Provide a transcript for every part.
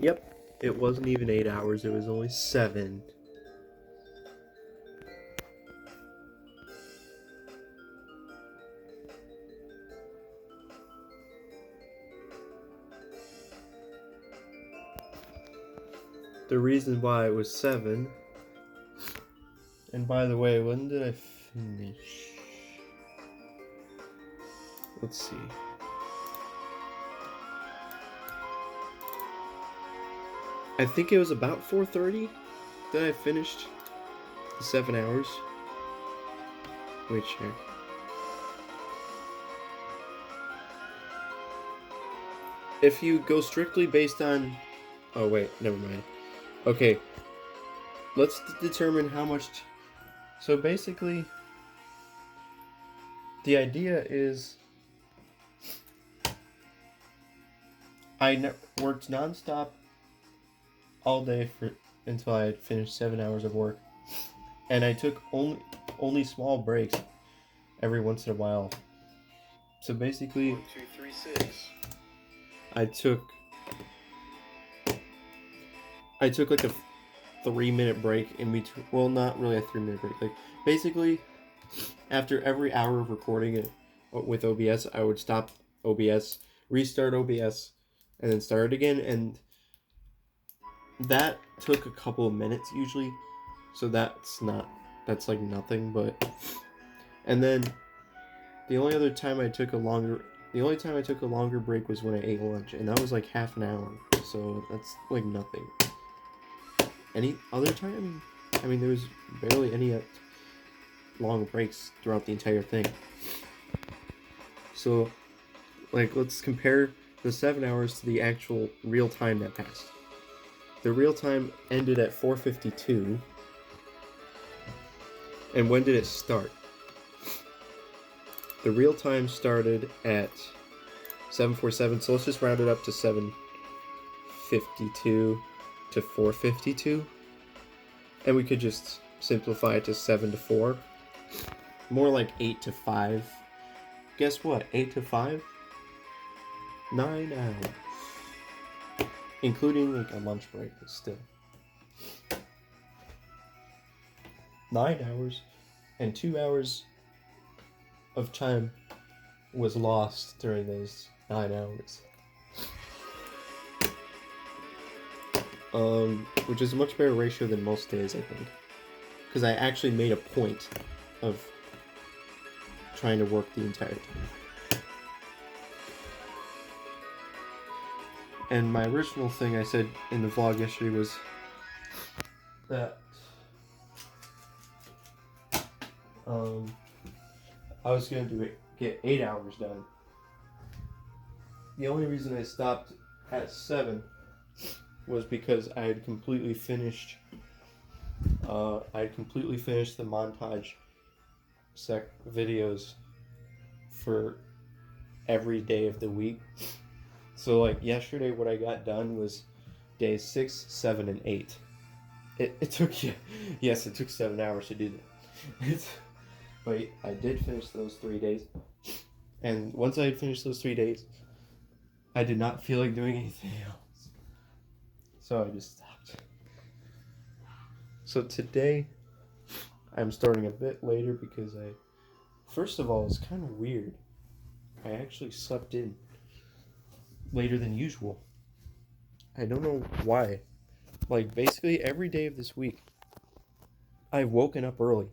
Yep, it wasn't even 8 hours, it was only 7. The reason why it was 7, and by the way, when did I finish? Let's see. I think it was about 4:30 that I finished the 7 hours. Wait, check. If you go strictly based on... Oh, wait, never mind. Okay, let's determine how much... So basically, the idea is... I worked non-stop all day until I had finished 7 hours of work. And I took only small breaks every once in a while. So basically... 1, 2, 3, 6. I took like a 3-minute break in between. Well, not really a 3-minute break. Like, basically, after every hour of recording it with OBS, I would stop OBS, restart OBS, and then start it again. And that took a couple of minutes usually. So that's like nothing. But, and then the only time I took a longer break was when I ate lunch, and that was like half an hour. So that's like nothing. Any other time? I mean, there was barely any long breaks throughout the entire thing. So, like, let's compare the 7 hours to the actual real time that passed. The real time ended at 4:52. And when did it start? The real time started at 7:47, so let's just round it up to 7:52 to 4:52, and we could just simplify it to 7 to 4. More like 8 to 5. Guess what? 8 to 5? 9 hours. Including like a lunch break, but still. 9 hours, and 2 hours of time was lost during those 9 hours. Which is a much better ratio than most days, I think. Because I actually made a point of trying to work the entire time. And my original thing I said in the vlog yesterday was that I was going to get 8 hours done. The only reason I stopped at 7 was because I had completely finished the montage videos for every day of the week. So like yesterday, what I got done was days 6, 7, and 8. It took 7 hours to do that. But I did finish those 3 days. And once I had finished those 3 days, I did not feel like doing anything else. So I just stopped. So today, I'm starting a bit later because first of all, it's kind of weird. I actually slept in later than usual. I don't know why. Like, basically every day of this week, I've woken up early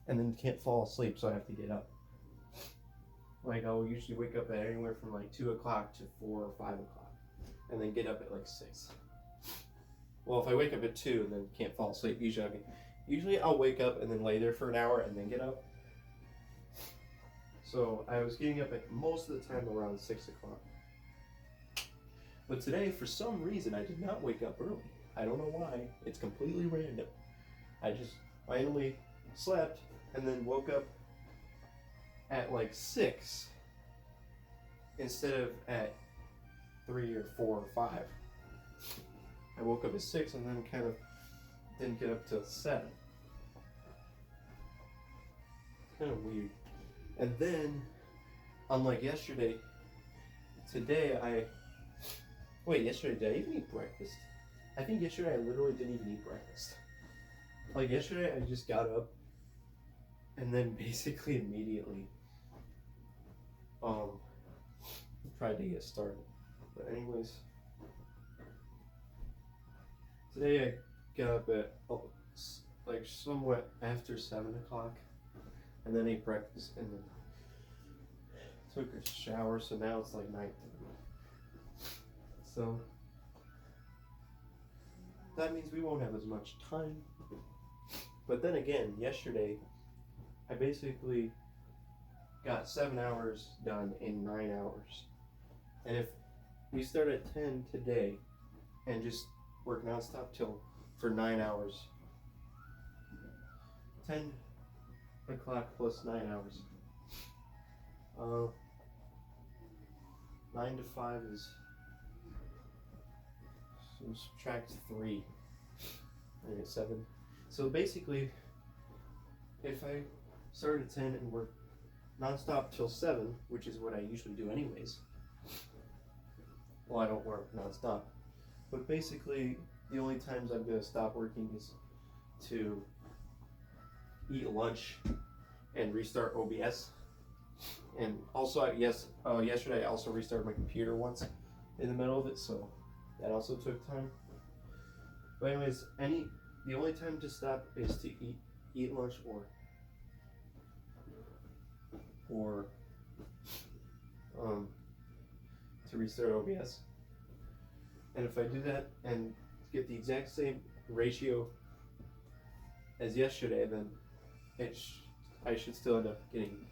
and then can't fall asleep, so I have to get up. Like, I'll usually wake up at anywhere from like 2 o'clock to 4 or 5 o'clock, and then get up at like 6. Well, if I wake up at 2 and then can't fall asleep, usually I'll wake up and then lay there for an hour and then get up. So I was getting up at most of the time around 6 o'clock. But today, for some reason, I did not wake up early. I don't know why. It's completely random. I just finally slept and then woke up at like 6 instead of at 3 or 4 or 5. I woke up at 6 and then kind of didn't get up till 7. Kind of weird. And then, unlike yesterday, today Wait, yesterday did I even eat breakfast? I think yesterday I literally didn't even eat breakfast. Like yesterday I just got up and then basically immediately tried to get started. But anyways, today I got up at like somewhat after 7 o'clock and then ate breakfast and then took a shower, so now it's like 9:30. So that means we won't have as much time. But then again, yesterday I basically got 7 hours done in 9 hours. And if we start at 10 today and just work nonstop for 9 hours, 10 o'clock plus 9 hours. 9 to 5 is, so subtract 3. I get 7. So basically, if I start at 10 and work nonstop till 7, which is what I usually do anyways. Well, I don't work nonstop. But basically, the only times I'm going to stop working is to eat lunch and restart OBS. And also, yesterday I also restarted my computer once in the middle of it, so that also took time. But anyways, the only time to stop is to eat lunch or to restart OBS. And if I do that and get the exact same ratio as yesterday, then I should still end up getting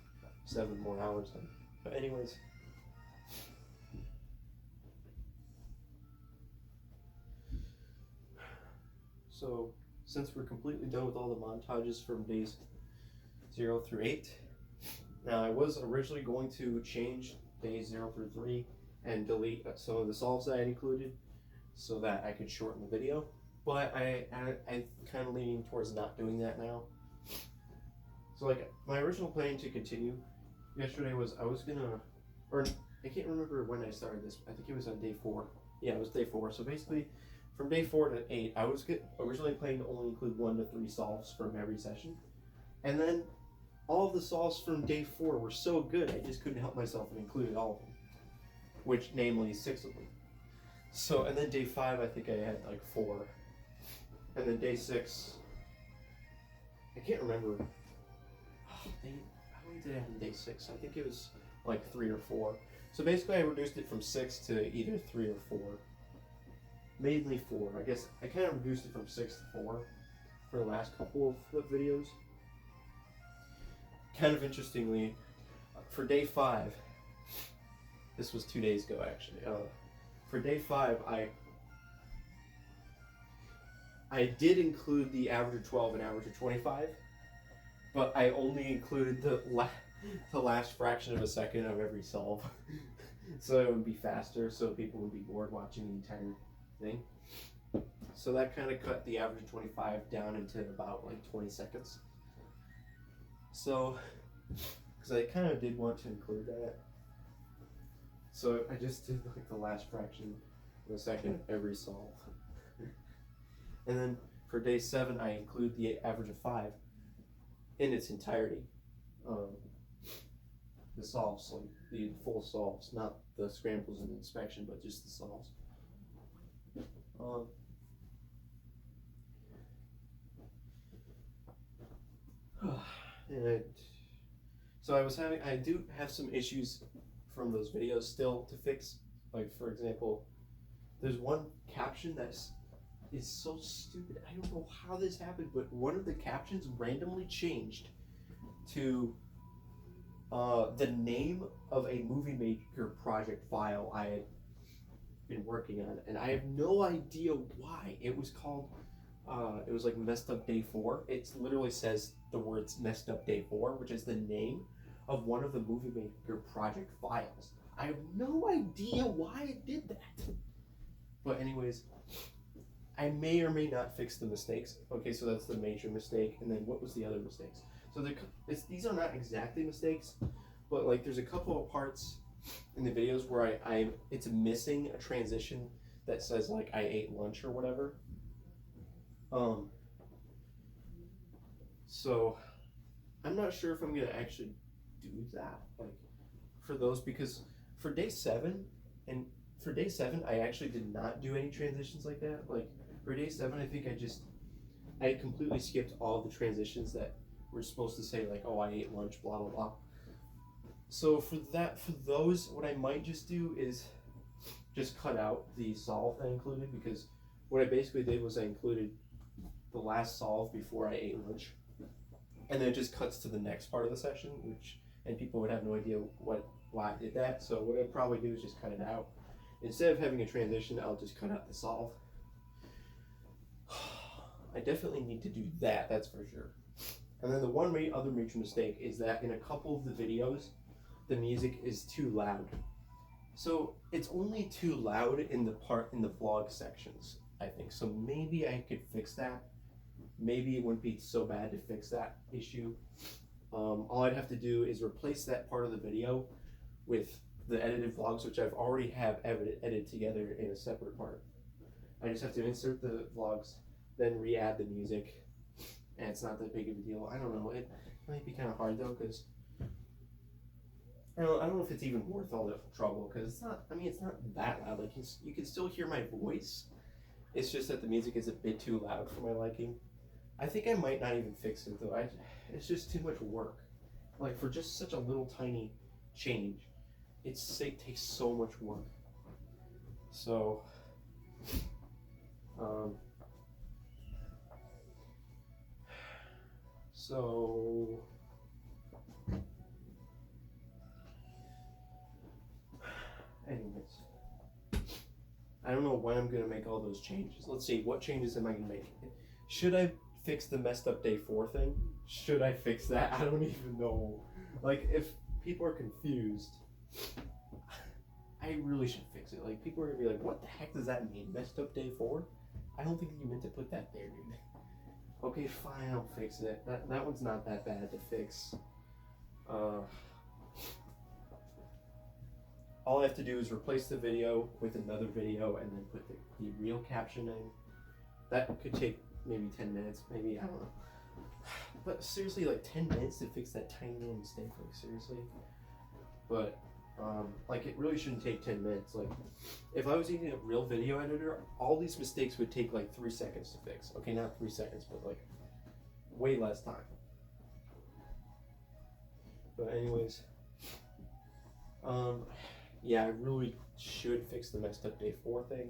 7 more hours done. But anyways, so since we're completely done with all the montages from days 0 through 8, now I was originally going to change days 0 through 3 and delete some of the solves that I had included so that I could shorten the video, but I'm kind of leaning towards not doing that now. So like my original plan to continue yesterday was I can't remember when I started this. I think it was on day 4. Yeah, it was day 4. So basically, from day 4 to 8, I was originally planning to only include 1 to 3 solves from every session, and then all of the solves from day 4 were so good I just couldn't help myself and included all of them, which namely 6 of them. So and then day 5 I think I had like 4, and then day 6 I can't remember. How many did I have in day 6? I think it was like 3 or 4. So basically I reduced it from 6 to either 3 or 4. Mainly 4. I guess I kind of reduced it from 6 to 4 for the last couple of flip videos. Kind of interestingly, for day 5, this was 2 days ago actually. For day 5, I did include the average of 12 and average of 25, but I only included the last fraction of a second of every solve, so it would be faster, so people would be bored watching the entire thing. So that kind of cut the average of 25 down into about like 20 seconds. So, because I kind of did want to include that, so I just did like the last fraction of a second of every solve. And then for day 7, I include the average of 5 in its entirety. The solves, like the full solves, not the scrambles and inspection, but just the solves. So I do have some issues from those videos still to fix. Like for example, there's one caption is so stupid. I don't know how this happened, but one of the captions randomly changed to the name of a Movie Maker project file I had been working on, and I have no idea why. It was called it was like Messed Up Day 4. It literally says the words Messed Up Day 4, which is the name of one of the Movie Maker project files. I have no idea why it did that. But anyways, I may or may not fix the mistakes. Okay, so that's the major mistake, and then what was the other mistakes? So these are not exactly mistakes, but like there's a couple of parts in the videos where it's missing a transition that says like I ate lunch or whatever. Um, so I'm not sure if I'm gonna actually do that, like for those, because for day seven and for day seven I actually did not do any transitions like that. Like for day seven, I think I completely skipped all the transitions that were supposed to say like, oh, I ate lunch, blah blah blah. So for those, what I might just do is just cut out the solve I included, because what I basically did was I included the last solve before I ate lunch, and then it just cuts to the next part of the session, and people would have no idea why I did that. So what I'd probably do is just cut it out. Instead of having a transition, I'll just cut out the solve. I definitely need to do that, that's for sure. And then the one other major mistake is that in a couple of the videos, the music is too loud. So it's only too loud in the vlog sections, I think. So maybe I could fix that. Maybe it wouldn't be so bad to fix that issue. All I'd have to do is replace that part of the video with the edited vlogs, which I've already have edited together in a separate part. I just have to insert the vlogs, then re-add the music, and it's not that big of a deal. I don't know. It might be kind of hard though, because I don't know if it's even worth all the trouble, because it's not. I mean, it's not that loud. Like you can still hear my voice. It's just that the music is a bit too loud for my liking. I think I might not even fix it though. It's just too much work. Like for just such a little tiny change, it takes so much work. So, anyways, I don't know when I'm gonna make all those changes. Let's see, what changes am I gonna make? Should I fix the messed up day 4 thing? Should I fix that? I don't even know. Like, if people are confused, I really should fix it. Like, people are gonna be like, what the heck does that mean? Messed up day 4? I don't think you meant to put that there, dude. Okay, fine, I'll fix it. That one's not that bad to fix. All I have to do is replace the video with another video and then put the real caption in. That could take maybe 10 minutes, maybe, I don't know. But seriously, like 10 minutes to fix that tiny little mistake, like seriously? But, like it really shouldn't take 10 minutes. Like, if I was using a real video editor, all these mistakes would take like 3 seconds to fix. Okay, not 3 seconds, but like way less time. But anyways, yeah, I really should fix the messed up day 4 thing.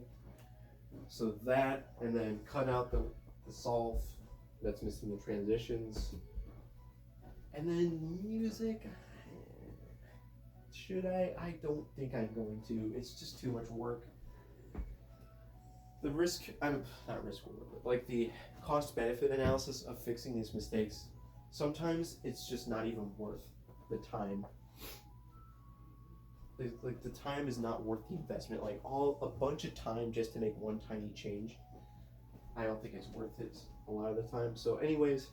So that, and then cut out the solve that's missing the transitions. And then music, should I? I don't think I'm going to. It's just too much work. The like the cost benefit analysis of fixing these mistakes, sometimes it's just not even worth the time. Like the time is not worth the investment. Like a bunch of time just to make one tiny change, I don't think it's worth it a lot of the time. So anyways,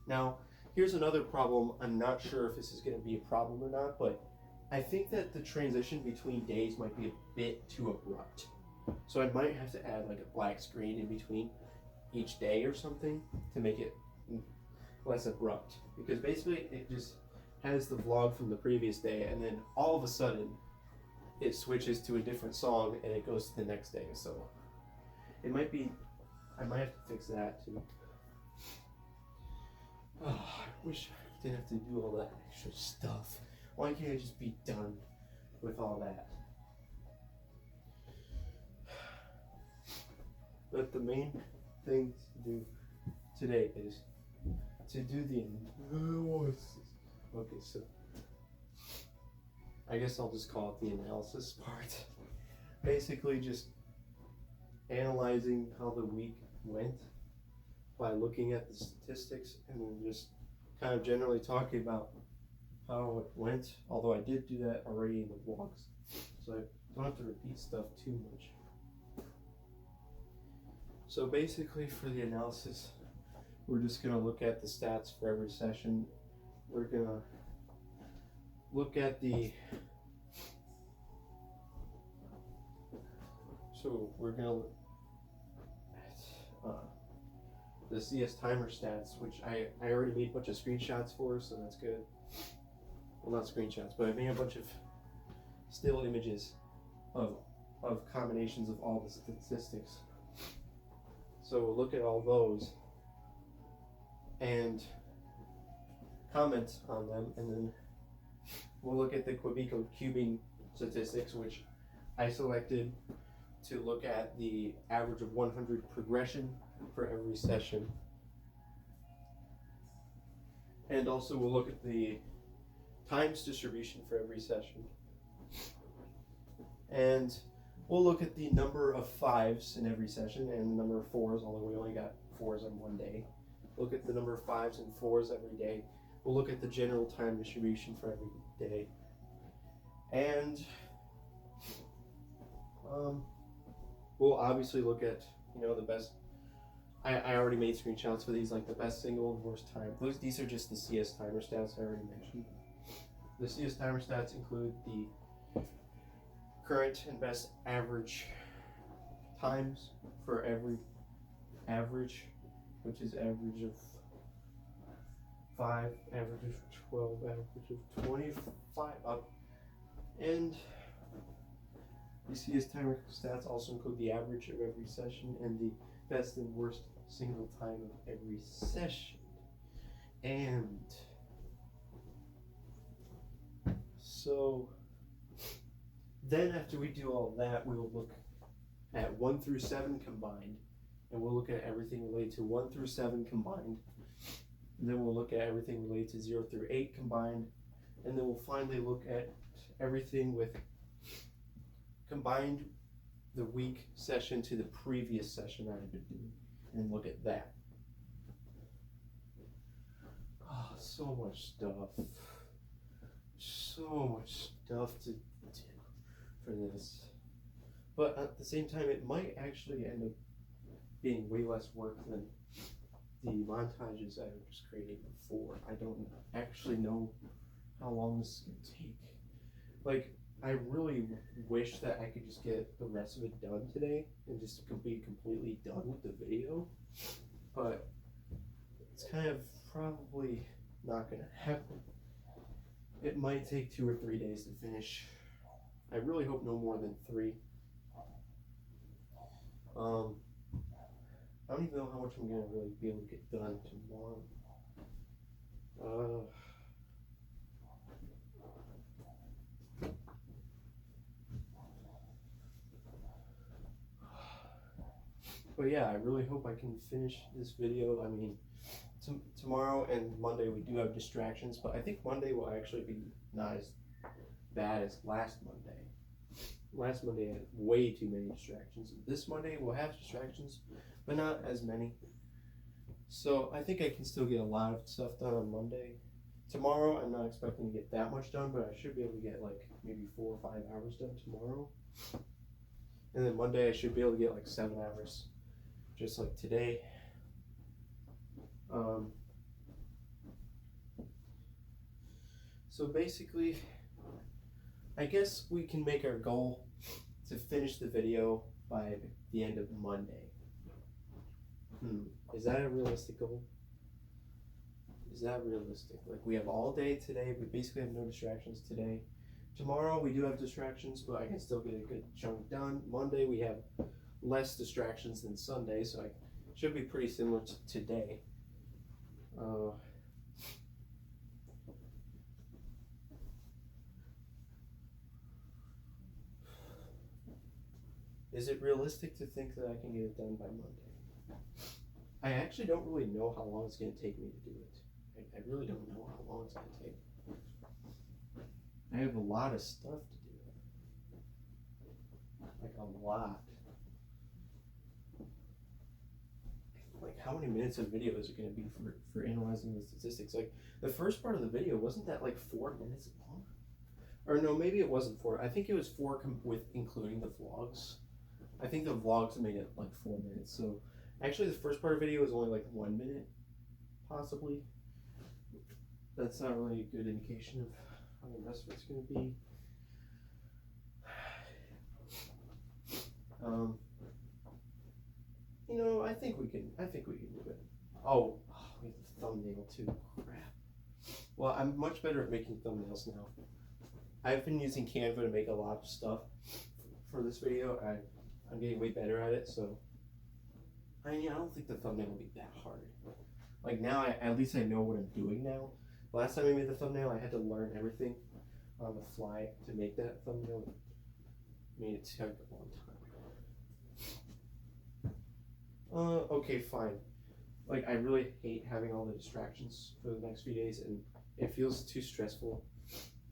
now here's another problem. I'm not sure if this is going to be a problem or not, but I think that the transition between days might be a bit too abrupt. So I might have to add like a black screen in between each day or something to make it less abrupt, because basically it just has the vlog from the previous day, and then all of a sudden it switches to a different song and it goes to the next day. So it might be, I might have to fix that too. Oh, I wish I didn't have to do all that extra stuff. Why can't I just be done with all that? But the main thing to do today is to do the analysis. Okay, so I guess I'll just call it the analysis part. Basically just analyzing how the week went by looking at the statistics, and then just kind of generally talking about how it went, although I did do that already in the vlogs, so I don't have to repeat stuff too much. So basically for the analysis, we're just going to look at the stats for every session. We're going to look at the So we're gonna look at the CS timer stats, which I already made a bunch of screenshots for, so that's good. Well, not screenshots, but I made a bunch of still images of combinations of all the statistics. So we'll look at all those and comment on them, and then we'll look at the Quebeco cubing statistics, which I selected to look at the average of 100 progression for every session. And also we'll look at the times distribution for every session. And we'll look at the number of 5s in every session and the number of 4s, although we only got 4s on one day. Look at the number of 5s and 4s every day. We'll look at the general time distribution for every day. And we'll obviously look at, the best. I already made screenshots for these, like the best single and worst time. These are just the CS timer stats I already mentioned. The CS timer stats include the current and best average times for every average, which is average of 5, average of 12, average of 25 up. And the CS timer stats also include the average of every session and the best and worst single time of every session. And so then after we do all that, we will look at 1 through 7 combined, and we'll look at everything related to 1 through 7 combined. And then we'll look at everything related to 0 through 8 combined, and then we'll finally look at everything with combined the week session to the previous session that I've been doing, and look at that. Oh, so much stuff. So much stuff to do for this. But at the same time, it might actually end up being way less work than the montages I was just creating before. I don't actually know how long this is going to take. Like, I really wish that I could just get the rest of it done today and just be completely done with the video, but it's kind of probably not going to happen. It might take 2 or 3 days to finish. I really hope no more than 3. I don't even know how much I'm going to really be able to get done tomorrow. But yeah, I really hope I can finish this video. I mean, tomorrow and Monday we do have distractions, but I think Monday will actually be not as bad as last Monday. Last Monday I had way too many distractions. This Monday we'll have distractions, but not as many. So I think I can still get a lot of stuff done on Monday. Tomorrow I'm not expecting to get that much done, but I should be able to get like maybe 4 or 5 hours done tomorrow. And then Monday I should be able to get like 7 hours, just like today. So basically, I guess we can make our goal to finish the video by the end of Monday. Is that a realistic goal? Is that realistic? Like, we have all day today, we basically have no distractions today. Tomorrow we do have distractions, but I can still get a good chunk done. Monday we have less distractions than Sunday, so I should be pretty similar to today. Is it realistic to think that I can get it done by Monday? I actually don't really know how long it's going to take me to do it. I really don't know how long it's going to take. I have a lot of stuff to do. Like, a lot. Like, how many minutes of video is it going to be for analyzing the statistics? Like, the first part of the video, wasn't that like 4 minutes long? Or no, maybe it wasn't 4. I think it was 4 with including the vlogs. I think the vlogs made it like 4 minutes. So actually the first part of the video is only like 1 minute, possibly. That's not really a good indication of how the rest of it's going to be. Um, I think we can. I think we can do it. Oh, we have the thumbnail too. Crap. Well, I'm much better at making thumbnails now. I've been using Canva to make a lot of stuff for this video. I'm getting way better at it, so I don't think the thumbnail will be that hard. Like now, at least I know what I'm doing now. Last time I made the thumbnail, I had to learn everything on the fly to make that thumbnail. It made it take a long time. Okay, fine. Like I really hate having all the distractions for the next few days, and it feels too stressful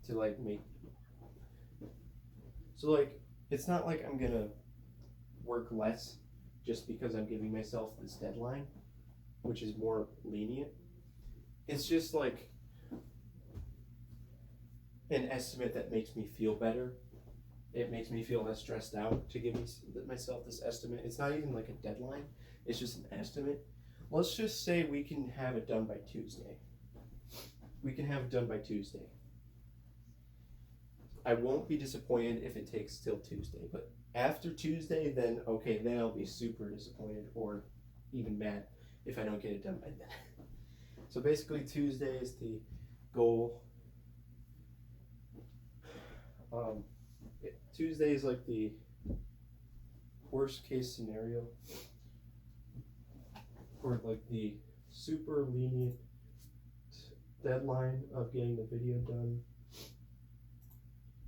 to like make. So like, it's not like I'm gonna work less just because I'm giving myself this deadline, which is more lenient. It's just like an estimate that makes me feel better. It makes me feel less stressed out to give myself this estimate. It's not even like a deadline, it's just an estimate. Let's just say we can have it done by Tuesday. We can have it done by Tuesday. I won't be disappointed if it takes till Tuesday, but after Tuesday, then okay, then I'll be super disappointed or even mad if I don't get it done by then. So basically, Tuesday is the goal. Tuesday is like the worst case scenario, or like the super lenient deadline of getting the video done.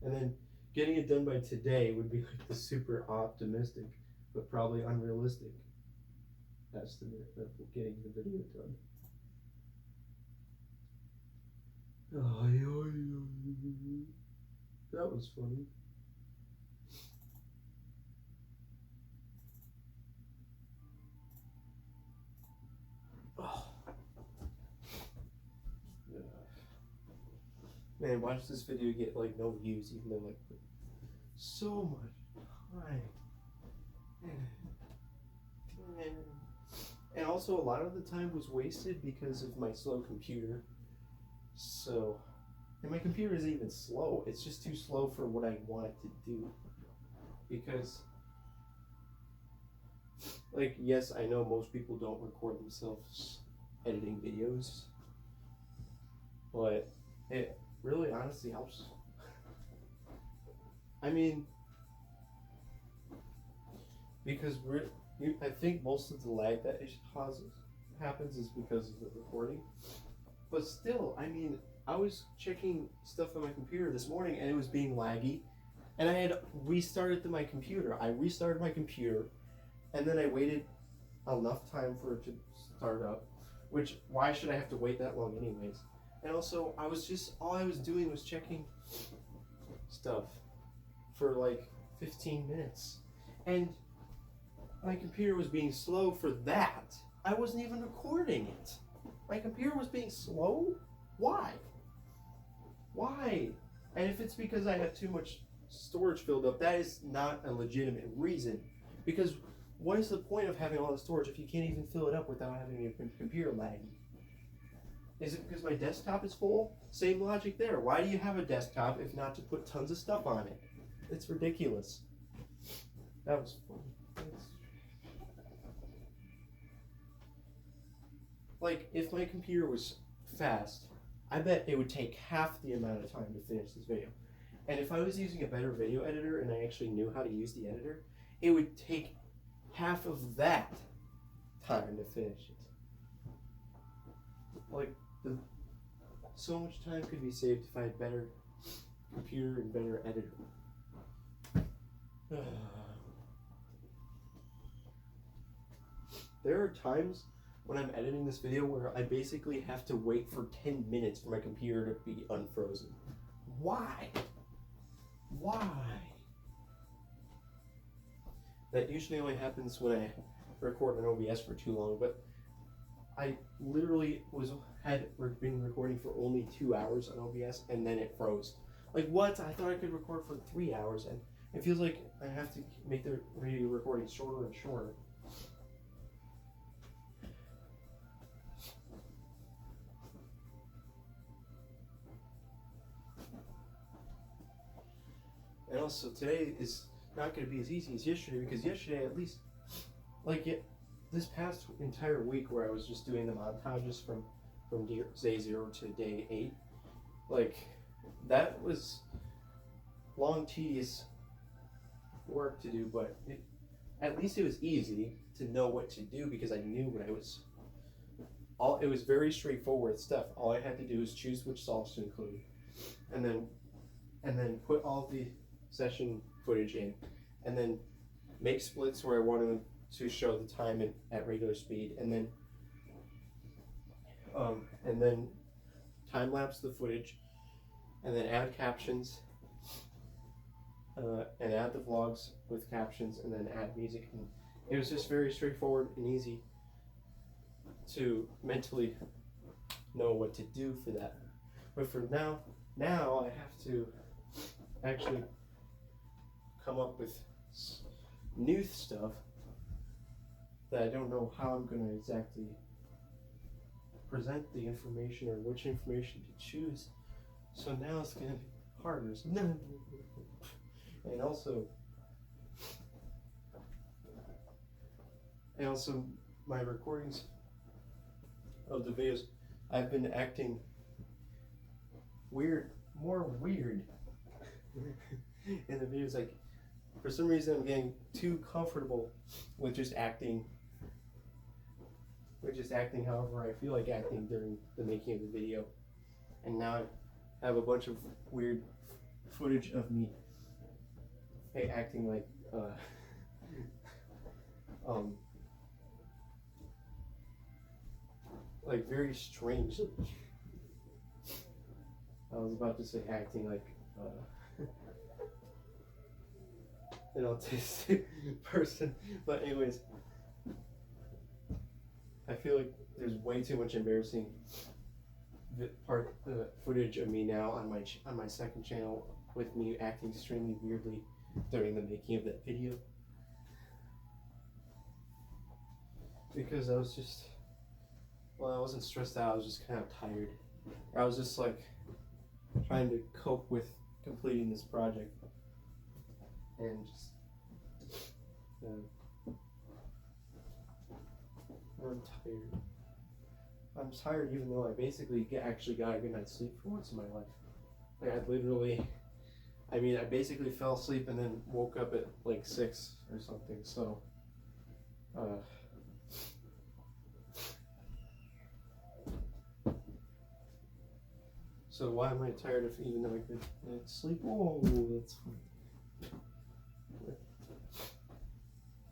And then getting it done by today would be like the super optimistic, but probably unrealistic estimate of getting the video done. That was funny. Oh. Man, watch this video get like no views, even though like so much time. And also a lot of the time was wasted because of my slow computer. So, and my computer isn't even slow. It's just too slow for what I want it to do. Because, like, yes, I know most people don't record themselves editing videos, but it really honestly helps. I mean, because I think most of the lag that it happens is because of the recording. But still, I mean, I was checking stuff on my computer this morning and it was being laggy. And I had restarted my computer. I restarted my computer and then I waited enough time for it to start up. Which, why should I have to wait that long anyways? And also, all I was doing was checking stuff for like 15 minutes. And my computer was being slow for that. I wasn't even recording it. My computer was being slow? Why? Why? And if it's because I have too much storage filled up, that is not a legitimate reason. Because what is the point of having all the storage if you can't even fill it up without having your computer laggy? Is it because my desktop is full? Same logic there. Why do you have a desktop if not to put tons of stuff on it? It's ridiculous. That was fun. Like, if my computer was fast, I bet it would take half the amount of time to finish this video. And if I was using a better video editor and I actually knew how to use the editor, it would take half of that time to finish it. Like, so much time could be saved if I had better computer and better editor. There are times when I'm editing this video where I basically have to wait for 10 minutes for my computer to be unfrozen. Why? Why? That usually only happens when I record on OBS for too long, but I literally had been recording for only 2 hours on OBS and then it froze. Like what? I thought I could record for 3 hours and it feels like I have to make the video recording shorter and shorter. And also today is not going to be as easy as yesterday, because yesterday at least, like this past entire week where I was just doing the montages from day 0 to day 8, like that was long, tedious work to do, but at least it was easy to know what to do because I knew what I was. It was very straightforward stuff. All I had to do was choose which solves to include, and then put all the session footage in, and then make splits where I wanted them to show the time at regular speed, and then time lapse the footage, and then add captions, and add the vlogs with captions, and then add music. And it was just very straightforward and easy to mentally know what to do for that. But for now I have to actually come up with new stuff that I don't know how I'm going to exactly present the information or which information to choose. So now it's going to be harder. And also my recordings of the videos, I've been acting more weird in the videos. Like, for some reason I'm getting too comfortable with just acting however I feel like acting during the making of the video. And now I have a bunch of weird footage of me acting like very strange. I was about to say acting like an autistic person, but anyways, I feel like there's way too much embarrassing footage of me now on my second channel with me acting extremely weirdly during the making of that video, because I wasn't stressed out. I was just kind of tired. I was just like trying to cope with completing this project, and just I'm tired. I'm tired even though I basically actually got a good night's sleep for once in my life. Like I basically fell asleep and then woke up at like 6 or something. So so why am I tired if even though I could sleep? Oh, that's fine.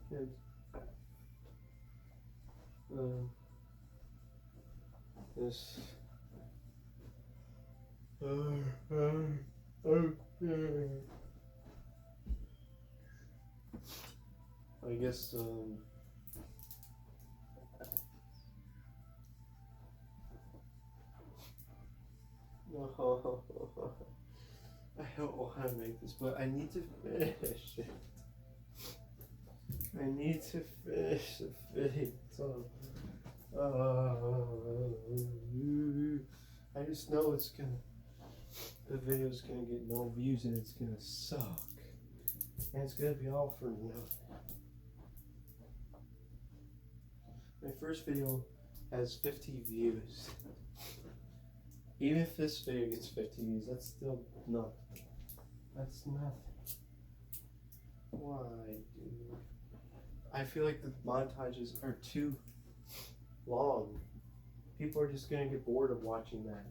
And, this. I guess I don't know how to make this, but I need to finish it. I need to finish the video. I just know the video's gonna get no views and it's gonna suck. And it's gonna be all for nothing. My first video has 50 views. Even if this video gets 50 views, that's still nothing. That's nothing. Why, dude? I feel like the montages are too long. People are just gonna get bored of watching that.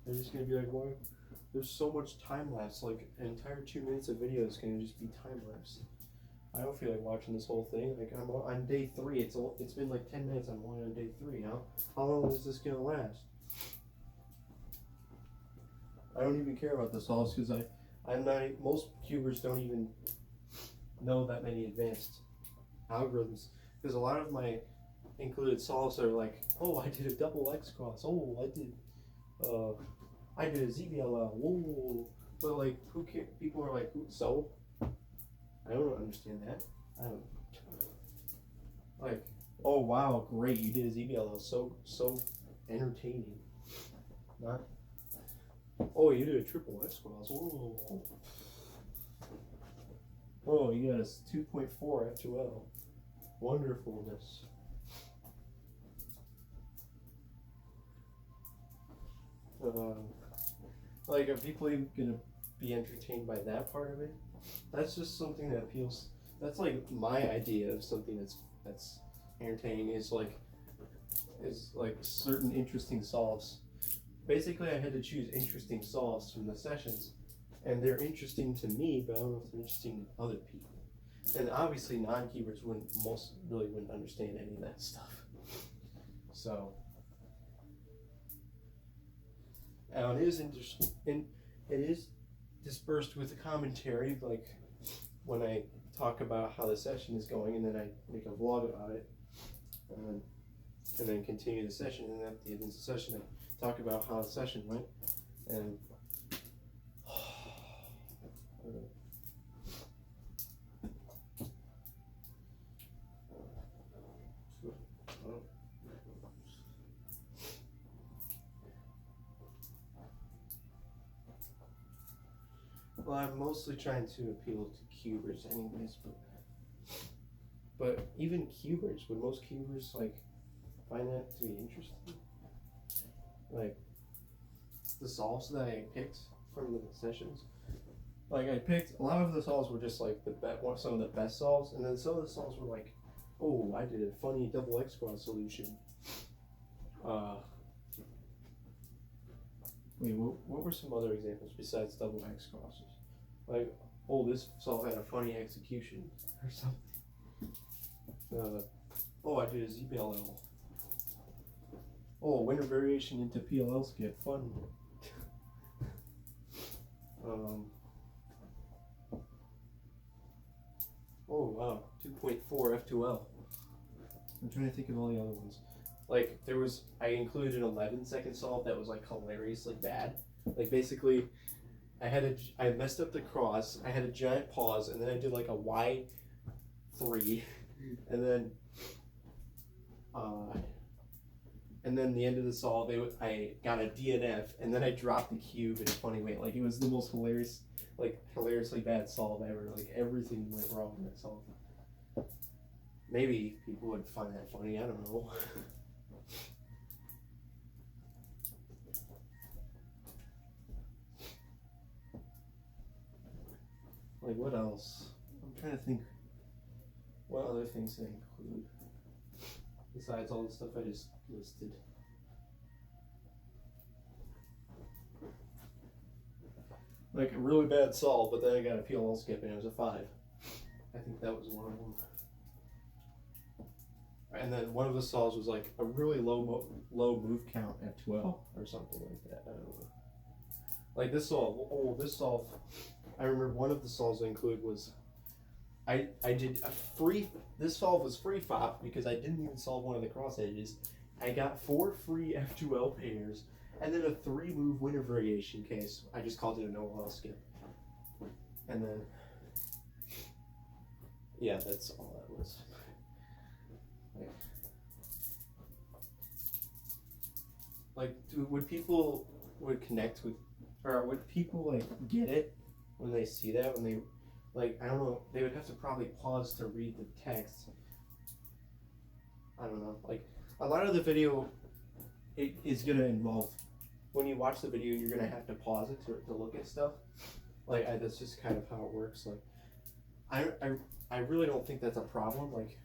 They're just gonna be like, "Why? There's so much time lapse. Like an entire 2 minutes of video is gonna just be time lapse." I don't feel like watching this whole thing. Like I'm on day 3. It's been like 10 minutes. I'm only on day 3 now. How long is this gonna last? I don't even care about the solves because most cubers don't even know that many advanced algorithms, because a lot of my included solves are like, oh, I did a double X cross, oh, I did a ZBLL, whoa, but like, who cares? People are like, so? I don't understand that. I don't, like, oh wow, great, you did a ZBLL, so entertaining. Not, oh, you did a triple X cross, whoa. Oh, you got a 2.4 F2L. Wonderfulness. Like, are people even gonna be entertained by that part of it? That's just something that appeals. That's like my idea of something that's entertaining is like certain interesting solves. Basically, I had to choose interesting solves from the sessions, and they're interesting to me, but I don't know if they're interesting to other people. And obviously, non-keepers wouldn't understand any of that stuff. So, and it is interesting, and it is dispersed with a commentary, like when I talk about how the session is going, and then I make a vlog about it, and then continue the session, and at the end of the session, I talk about how the session went, and well, I'm mostly trying to appeal to cubers anyways, but even cubers, would most cubers like find that to be interesting? Like the solves that I picked from the sessions, like I picked a lot of the solves were just like some of the best solves, and then some of the solves were like, oh, I did a funny double X cross solution. Wait, what were some other examples besides double X crosses? Like, oh, this solve had a funny execution or something. Oh, I did a ZPLL. Oh, winner variation into PLL skip, fun. Oh wow, 2.4 F2L. I'm trying to think of all the other ones. Like I included an 11-second solve that was like hilariously bad. Like basically, I messed up the cross. I had a giant pause, and then I did like a Y3, and then the end of the solve, I got a DNF, and then I dropped the cube in a funny way. Like it was the most hilariously bad solve ever. Like everything went wrong in that solve. Maybe people would find that funny. I don't know. Like what else? I'm trying to think. What other things they include besides all the stuff I just listed? Like a really bad solve, but then I got a PLL skip and it was a 5. I think that was one of them. And then one of the solves was like a really low move count at 12 or something like that. I don't know. Like this solve. Oh, this solve. I remember one of the solves I included was I did a free. This solve was free fop because I didn't even solve one of the cross edges. I got 4 free F2L pairs and then a 3-move winner variation case. I just called it an OL skip. And then yeah, that's all that was. Like, would people connect with, or would people like get it when they see that? When they, like, I don't know, they would have to probably pause to read the text. I don't know. Like, a lot of the video, it is gonna involve, when you watch the video, you're gonna have to pause it to look at stuff. Like, that's just kind of how it works. Like, I really don't think that's a problem. Like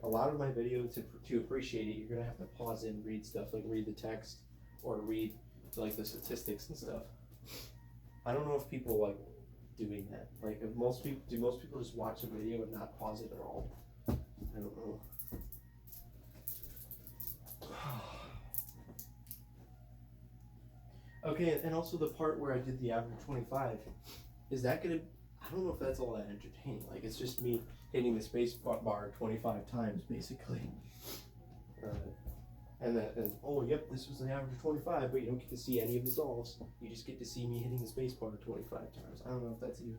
a lot of my video to appreciate it, you're gonna have to pause it and read stuff, like read the text or read like the statistics and stuff. I don't know if people like doing that. Like, if most people just watch a video and not pause it at all? I don't know. Okay, and also the part where I did the average 25, is that gonna? I don't know if that's all that entertaining. Like, it's just me hitting the space bar 25 times, basically. And oh, yep, this was an average of 25, but you don't get to see any of the solves. You just get to see me hitting the space bar 25 times. I don't know if that's you.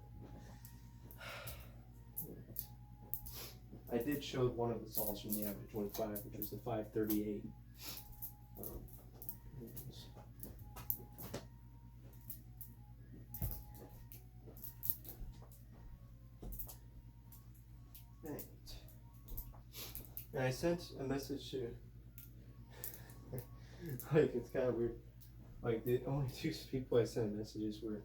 I did show one of the solves from the average 25, which was the 538. And I sent a message to, like, it's kind of weird. Like, the only two people I sent messages were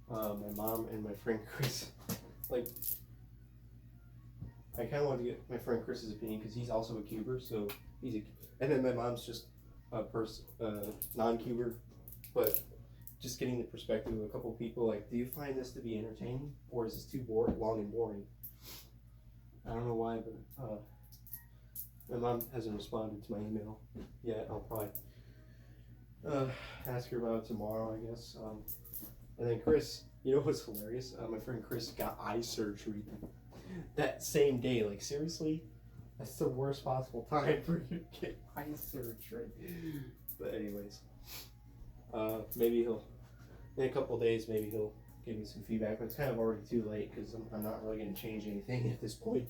my mom and my friend Chris. Like, I kind of wanted to get my friend Chris's opinion because he's also a cuber, so he's a. And then my mom's just a non-cuber, but just getting the perspective of a couple people. Like, do you find this to be entertaining, or is this too long and boring? I don't know why, but my mom hasn't responded to my email yet. I'll probably ask her about it tomorrow, I guess. And then Chris, you know what's hilarious? My friend Chris got eye surgery that same day. Like, seriously? That's the worst possible time for you to get eye surgery. But anyways, maybe he'll, in a couple of days, maybe he'll give me some feedback. But it's kind of already too late because I'm not really going to change anything at this point.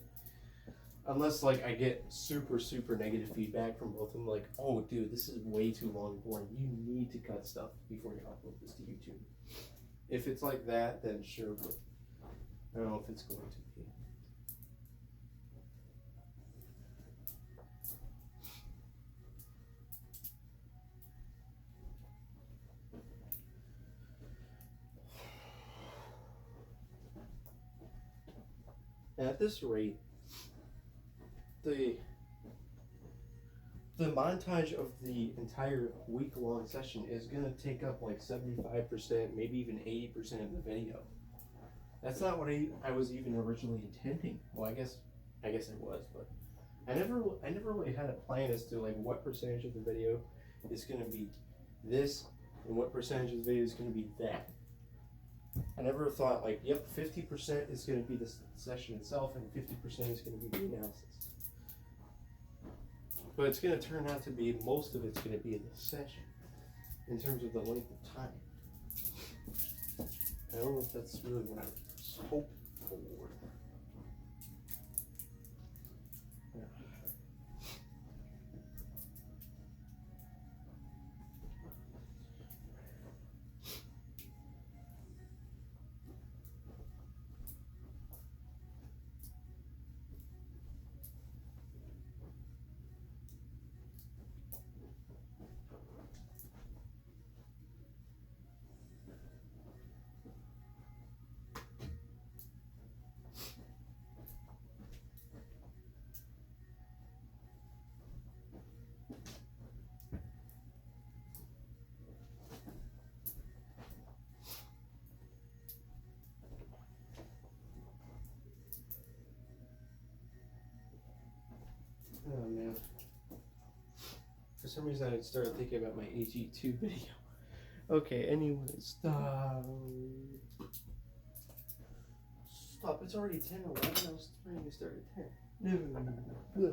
Unless, like, I get super, super negative feedback from both of them, like, oh, dude, this is way too long and boring. You need to cut stuff before you upload this to YouTube. If it's like that, then sure, but I don't know if it's going to be. At this rate, the montage of the entire week-long session is gonna take up like 75%, maybe even 80% of the video. That's not what I was even originally intending. Well, I guess it was, but I never really had a plan as to like what percentage of the video is gonna be this and what percentage of the video is gonna be that. I never thought like, yep, 50% is gonna be the session itself and 50% is gonna be the analysis. But it's going to turn out to be, most of it's going to be in the session, in terms of the length of time. I don't know if that's really what I was hoping for. Yeah. Oh man. For some reason I started thinking about my AG2 video. Okay, anyways, stop. Stop, it's already 10:11. I was trying to start at 10. No.